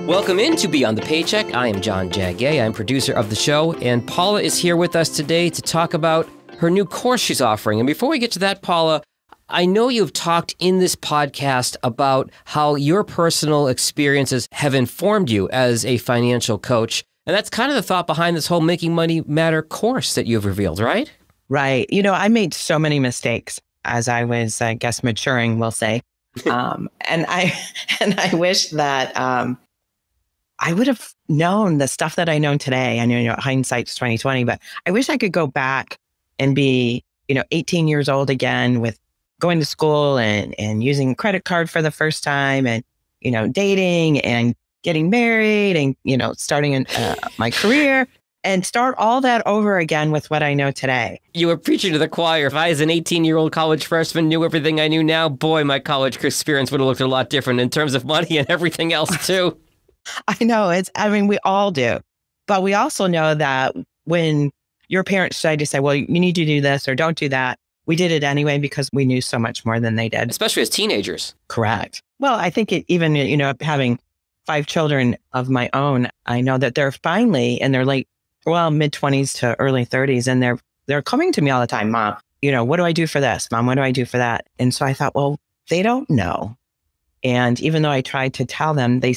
Welcome into Beyond the Paycheck. I am Jon Gay. I'm producer of the show, and Paula is here with us today to talk about her new course she's offering. And before we get to that, Paula, I know you've talked in this podcast about how your personal experiences have informed you as a financial coach. And that's kind of the thought behind this whole Making Money Matter course that you've revealed, right? Right. I made so many mistakes as I was, I guess, maturing, we'll say. And I wish that I would have known the stuff that I know today. I know, hindsight's 2020, but I wish I could go back and be, 18 years old again with going to school and using a credit card for the first time and, dating and getting married and, starting my career and start all that over again with what I know today. You were preaching to the choir. If I, as an 18-year-old college freshman, knew everything I knew now, boy, my college experience would have looked a lot different in terms of money and everything else, too. I know. We all do. But we also know that when your parents tried to say, well, you need to do this or don't do that, we did it anyway because we knew so much more than they did. Especially as teenagers. Correct. Well, I think even, having 5 children of my own, I know that they're finally in their mid-20s to early 30s. And they're coming to me all the time, Mom, what do I do for this? Mom, what do I do for that? And so I thought, well, they don't know. And even though I tried to tell them, I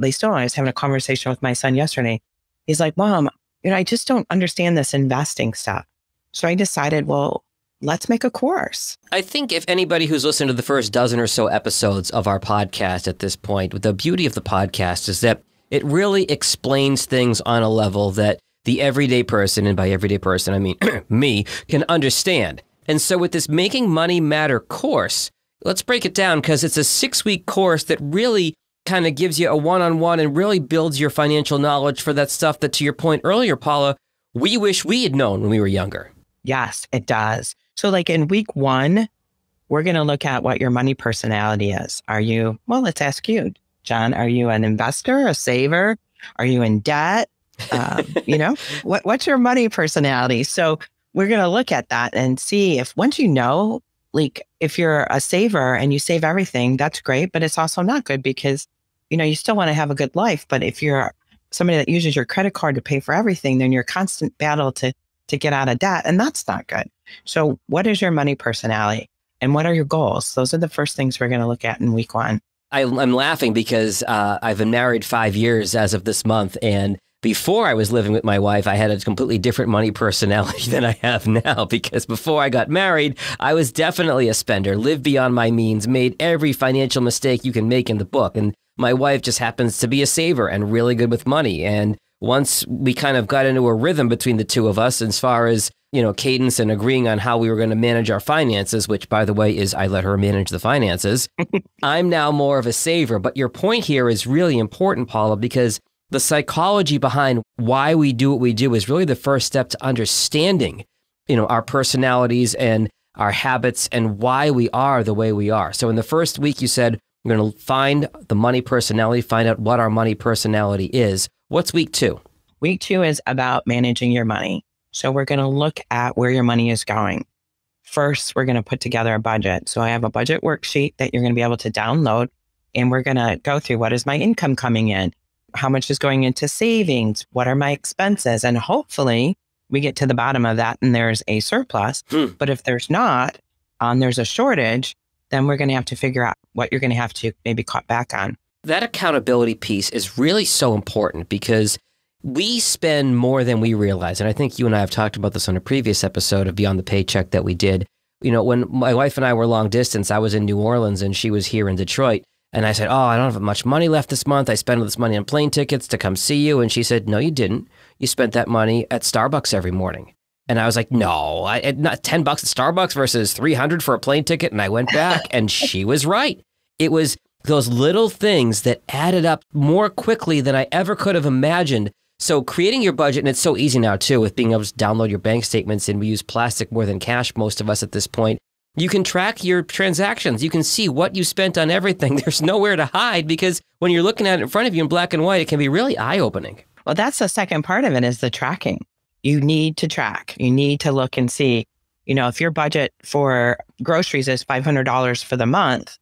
was having a conversation with my son yesterday. He's like, Mom, I just don't understand this investing stuff. So I decided, well, let's make a course. I think if anybody who's listened to the first dozen or so episodes of our podcast at this point, the beauty of the podcast is that it really explains things on a level that the everyday person, and by everyday person, I mean me, can understand. And so with this Making Money Matter course, let's break it down because it's a 6-week course that really kind of gives you a one-on-one and really builds your financial knowledge for that stuff that, to your point earlier, Paula, we wish we had known when we were younger. Yes, it does. So in week 1, we're going to look at what your money personality is. Let's ask you, Jon, are you an investor, a saver? Are you in debt? What's your money personality? So we're going to look at that and see if once if you're a saver and you save everything, that's great, but it's also not good because, you still want to have a good life. But if you're somebody that uses your credit card to pay for everything, then you're constant battle to get out of debt. And that's not good. So what is your money personality and what are your goals? Those are the first things we're going to look at in week 1. I'm laughing because I've been married 5 years as of this month. And before I was living with my wife, I had a completely different money personality than I have now, because before I got married, I was definitely a spender, lived beyond my means, made every financial mistake you can make in the book. And my wife just happens to be a saver and really good with money. And once we kind of got into a rhythm between the two of us as far as, cadence and agreeing on how we were going to manage our finances, which, by the way, is I let her manage the finances, I'm now more of a saver. But your point here is really important, Paula, because the psychology behind why we do what we do is really the first step to understanding, our personalities and our habits and why we are the way we are. So in the first week, you said we're going to find the money personality, find out what our money personality is. What's week 2? Week 2 is about managing your money. So we're going to look at where your money is going. First, we're going to put together a budget. So I have a budget worksheet that you're going to be able to download, and we're going to go through what is my income coming in? How much is going into savings? What are my expenses? And hopefully we get to the bottom of that and there's a surplus. But if there's not, there's a shortage, then we're going to have to figure out what you're going to have to maybe cut back on. That accountability piece is really so important because we spend more than we realize. And I think you and I have talked about this on a previous episode of Beyond the Paycheck that we did. When my wife and I were long distance, I was in New Orleans and she was here in Detroit. And I said, I don't have much money left this month. I spent all this money on plane tickets to come see you. And she said, no, you didn't. You spent that money at Starbucks every morning. And I was like, no, not $10 at Starbucks versus $300 for a plane ticket. And I went back and she was right. It was those little things that added up more quickly than I ever could have imagined. So creating your budget, and it's so easy now too with being able to download your bank statements, and we use plastic more than cash, most of us at this point. You can track your transactions. You can see what you spent on everything. There's nowhere to hide because when you're looking at it in front of you in black and white, it can be really eye-opening. Well, that's the second part of it is the tracking. You need to track. You need to look and see, if your budget for groceries is $500 for the month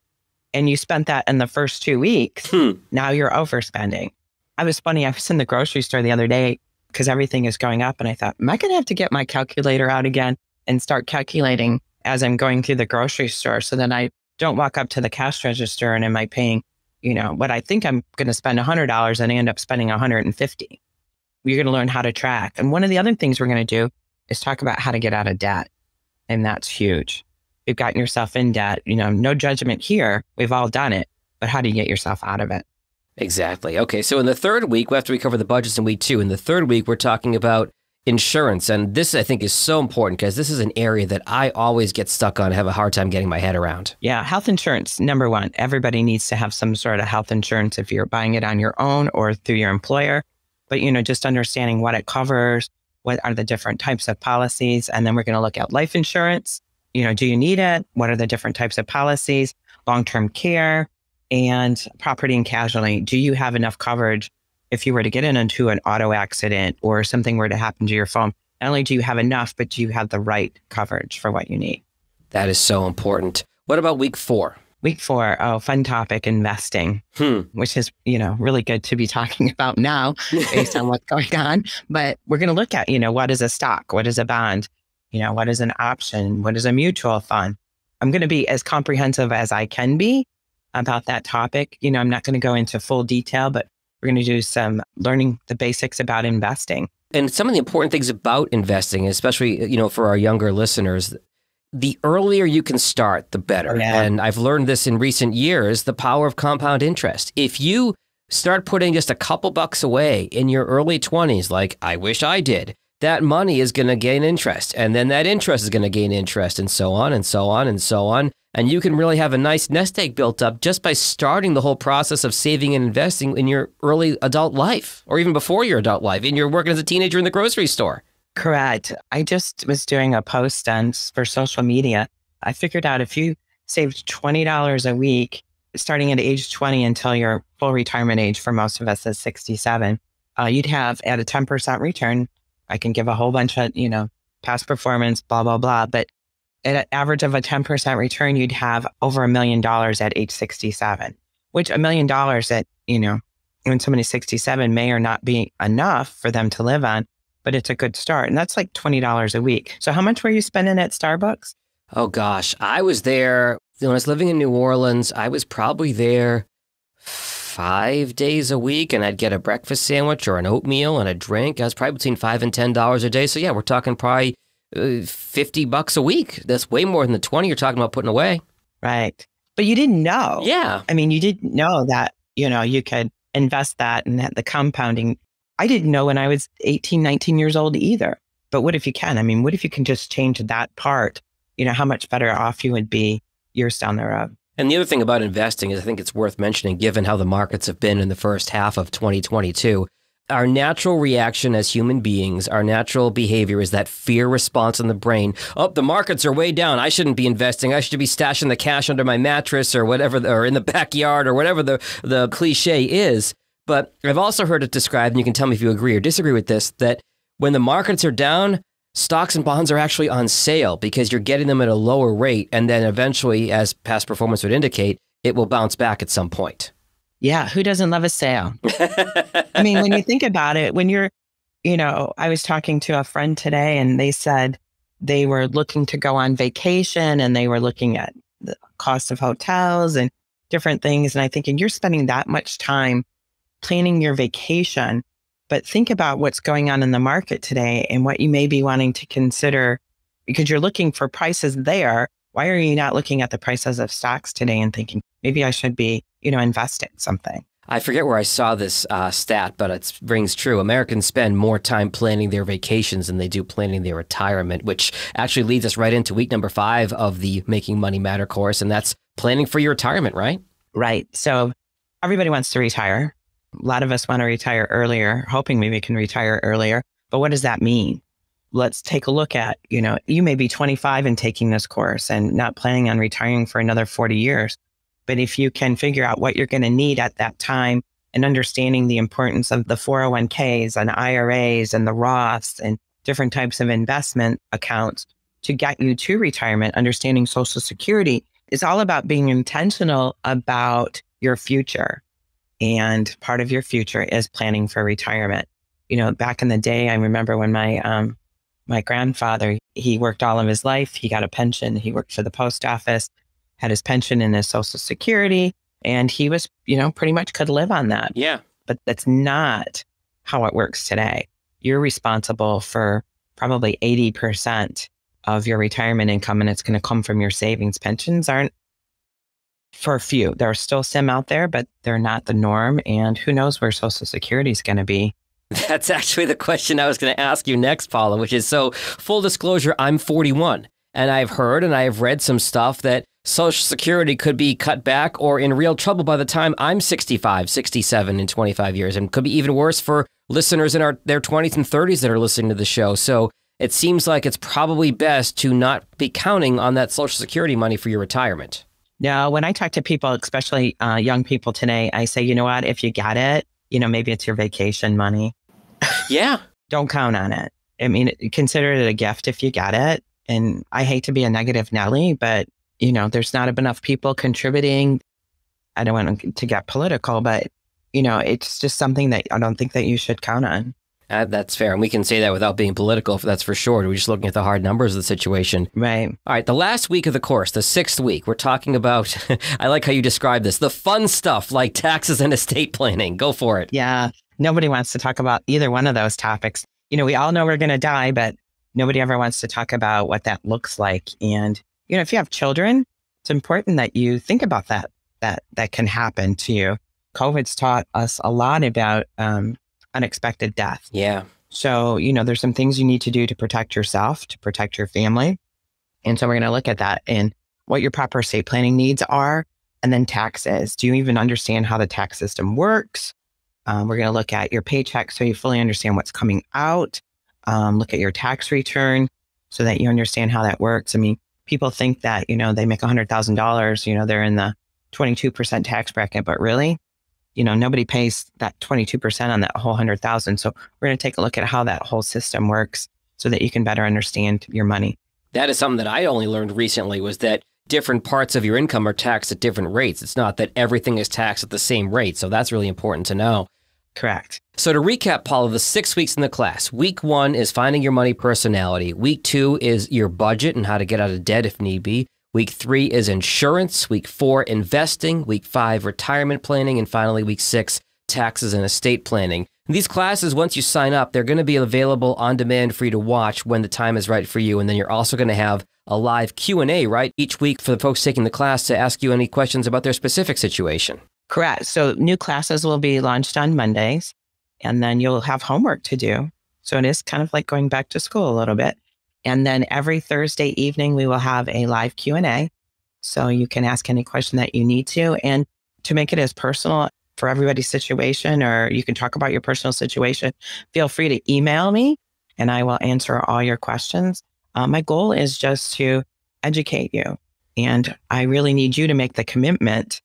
and you spent that in the first 2 weeks, now you're overspending. I was in the grocery store the other day because everything is going up. And I thought, am I going to have to get my calculator out again and start calculating as I'm going through the grocery store so that I don't walk up to the cash register and am I paying, what I think I'm going to spend $100 and I end up spending $150. You're going to learn how to track. And one of the other things we're going to do is talk about how to get out of debt. And that's huge. You've gotten yourself in debt, no judgment here. We've all done it, but how do you get yourself out of it? Exactly. Okay. So in the third week, after we cover the budgets in week 2, in the third week, we're talking about insurance. And this, I think, is so important because this is an area that I always get stuck on, have a hard time getting my head around. Yeah. Health insurance, number one. Everybody needs to have some sort of health insurance if you're buying it on your own or through your employer. But, just understanding what it covers, what are the different types of policies. And then we're going to look at life insurance. Do you need it? What are the different types of policies? Long-term care and property and casualty. Do you have enough coverage if you were to get into an auto accident or something were to happen to your phone? Not only do you have enough, but do you have the right coverage for what you need? That is so important. What about week 4? Week 4, fun topic, investing, which is, really good to be talking about now based on what's going on. But we're going to look at, what is a stock? What is a bond? What is an option? What is a mutual fund? I'm going to be as comprehensive as I can be about that topic. I'm not going to go into full detail, but we're going to do some learning the basics about investing. And some of the important things about investing, especially, for our younger listeners, the earlier you can start, the better. Yeah. And I've learned this in recent years, the power of compound interest. If you start putting just a couple bucks away in your early 20s, like I wish I did, that money is going to gain interest. And then that interest is going to gain interest and so on and so on and so on. And you can really have a nice nest egg built up just by starting the whole process of saving and investing in your early adult life, or even before your adult life, and you're working as a teenager in the grocery store. Correct. I just was doing a post for social media. I figured out if you saved $20 a week, starting at age 20 until your full retirement age, for most of us is 67, you'd have at a 10% return. I can give a whole bunch of, past performance, blah, blah, blah. But at an average of a 10% return, you'd have over $1 million at age 67, which $1 million at, when somebody's 67 may or not be enough for them to live on, but it's a good start. And that's like $20 a week. So how much were you spending at Starbucks? Oh, gosh. I was there when I was living in New Orleans. I was probably there 5 days a week, and I'd get a breakfast sandwich or an oatmeal and a drink. I was probably between $5 and $10 a day. So yeah, we're talking probably $50 a week. That's way more than the 20 you're talking about putting away. Right. But you didn't know. Yeah. I mean, you didn't know that, you could invest that and that the compounding. I didn't know when I was 18, 19 years old either. But what if you can? I mean, what if you can just change that part? How much better off you would be years down the road. And the other thing about investing is I think it's worth mentioning, given how the markets have been in the first half of 2022, our natural reaction as human beings, our natural behavior is that fear response in the brain. Oh, the markets are way down. I shouldn't be investing. I should be stashing the cash under my mattress or whatever, or in the backyard or whatever the cliche is. But I've also heard it described, and you can tell me if you agree or disagree with this, that when the markets are down, stocks and bonds are actually on sale because you're getting them at a lower rate. And then eventually, as past performance would indicate, it will bounce back at some point. Yeah. Who doesn't love a sale? I mean, when you think about it, when you're, I was talking to a friend today and they said they were looking to go on vacation and they were looking at the cost of hotels and different things. And I think, and you're spending that much time planning your vacation, but think about what's going on in the market today and what you may be wanting to consider because you're looking for prices there. Why are you not looking at the prices of stocks today and thinking, maybe I should be, investing in something? I forget where I saw this stat, but it rings true. Americans spend more time planning their vacations than they do planning their retirement, which actually leads us right into week number 5 of the Making Money Matter course. And that's planning for your retirement, right? Right. So everybody wants to retire. A lot of us want to retire earlier, hoping maybe we can retire earlier. But what does that mean? Let's take a look at, you may be 25 and taking this course and not planning on retiring for another 40 years. But if you can figure out what you're going to need at that time and understanding the importance of the 401ks and IRAs and the Roths and different types of investment accounts to get you to retirement, understanding Social Security it's all about being intentional about your future. And part of your future is planning for retirement. Back in the day, I remember when my grandfather, he worked all of his life. He got a pension. He worked for the post office, had his pension and his Social Security. And he was, pretty much could live on that. Yeah. But that's not how it works today. You're responsible for probably 80% of your retirement income, and it's going to come from your savings. Pensions aren't for a few. There are still some out there, but they're not the norm. And who knows where Social Security is going to be. That's actually the question I was going to ask you next, Paula, which is, so full disclosure, I'm 41, and I've heard and I have read some stuff that Social Security could be cut back or in real trouble by the time I'm 65, 67 in 25 years, and could be even worse for listeners in their 20s and 30s that are listening to the show. So it seems like it's probably best to not be counting on that Social Security money for your retirement. Now, when I talk to people, especially young people today, I say, you know what, if you got it, maybe it's your vacation money. Yeah. Don't count on it. I mean, consider it a gift if you got it. And I hate to be a negative Nelly, but, there's not enough people contributing. I don't want to get political, but, it's just something that I don't think that you should count on. That's fair. And we can say that without being political, that's for sure. We're just looking at the hard numbers of the situation. Right. All right. The last week of the course, the 6th week, we're talking about, I like how you describe this, the fun stuff like taxes and estate planning. Go for it. Yeah. Nobody wants to talk about either one of those topics. We all know we're going to die, but nobody ever wants to talk about what that looks like. And, if you have children, it's important that you think about that can happen to you. COVID's taught us a lot about unexpected death. Yeah. So, there's some things you need to do to protect yourself, to protect your family. And so we're going to look at that and what your proper estate planning needs are, and then taxes. Do you even understand how the tax system works? We're going to look at your paycheck so you fully understand what's coming out. Look at your tax return so that you understand how that works. I mean, people think that, they make $100,000, they're in the 22% tax bracket, but really, nobody pays that 22% on that whole 100,000. So we're going to take a look at how that whole system works so that you can better understand your money. That is something that I only learned recently, was that different parts of your income are taxed at different rates. It's not that everything is taxed at the same rate. So that's really important to know. Correct. So to recap, Paula, the 6 weeks in the class, week 1 is finding your money personality. Week 2 is your budget and how to get out of debt if need be. Week 3 is insurance. Week 4, investing. Week 5, retirement planning. And finally, week 6, taxes and estate planning. And these classes, once you sign up, they're going to be available on demand for you to watch when the time is right for you. And then you're also going to have a live Q&A, right, each week for the folks taking the class to ask you any questions about their specific situation. Correct. So new classes will be launched on Mondays, and then you'll have homework to do. So it is kind of like going back to school a little bit. And then every Thursday evening, we will have a live Q&A. So you can ask any question that you need to. And to make it as personal for everybody's situation, or you can talk about your personal situation, feel free to email me and I will answer all your questions. My goal is just to educate you. And I really need you to make the commitment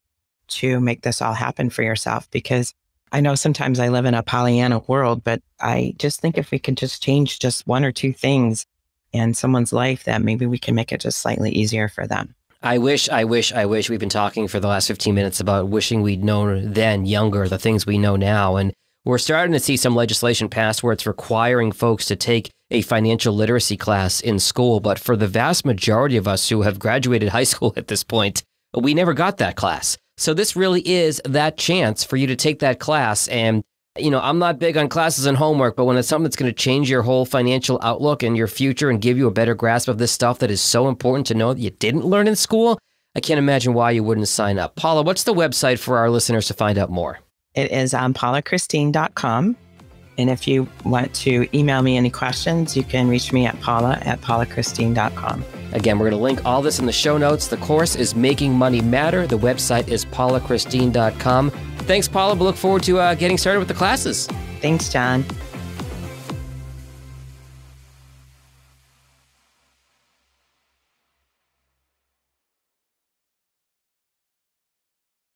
to make this all happen for yourself, because I know sometimes I live in a Pollyanna world, but I just think if we could just change just 1 or 2 things in someone's life, that maybe we can make it just slightly easier for them. I wish we've been talking for the last 15 minutes about wishing we'd known then younger, the things we know now. And we're starting to see some legislation passed where it's requiring folks to take a financial literacy class in school. But for the vast majority of us who have graduated high school at this point, we never got that class. So this really is that chance for you to take that class. And, I'm not big on classes and homework, but when it's something that's going to change your whole financial outlook and your future and give you a better grasp of this stuff that is so important to know that you didn't learn in school, I can't imagine why you wouldn't sign up. Paula, what's the website for our listeners to find out more? It is on paulachristine.com. And if you want to email me any questions, you can reach me at paula@paulachristine.com. Again, we're going to link all this in the show notes. The course is Making Money Matter. The website is paulachristine.com. Thanks, Paula. We look forward to getting started with the classes. Thanks, John.